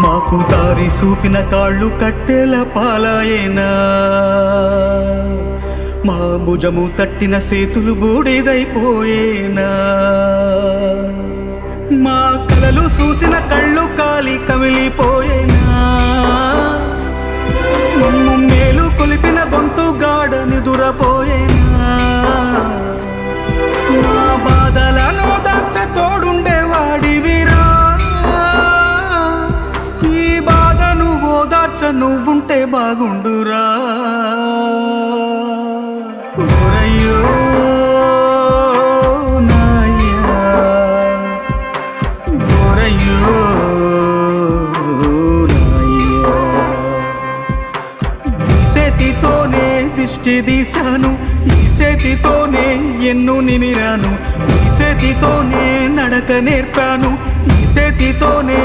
మాకు దారి చూపిన కాళ్ళు కట్టెల పాలాయేనా, మా భుజము తట్టిన సేతులు బూడిదైపోయేనా, మా కలలు చూసిన కళ్ళు కాలి కమిలిపోయేనా, మమ్ము మేలు కొలిపిన గొంతు గాఢ నిదురపోయేనా, మా బాధలను దాచ తోడుండేవాడివిరా, ఈ బాధను ఓదార్చ నువ్వుంటే బాగుండురా. ఓరయ్యో నాయ్యా, ఓరయ్యో నాయ్యా, ఈ చేతితోనే దిష్టి తీశాను, ఈ చేతితోనే ఎన్ను నిమిరాను, ఈ చేతితోనే నడక నేర్పాను, ఈ చేతితోనే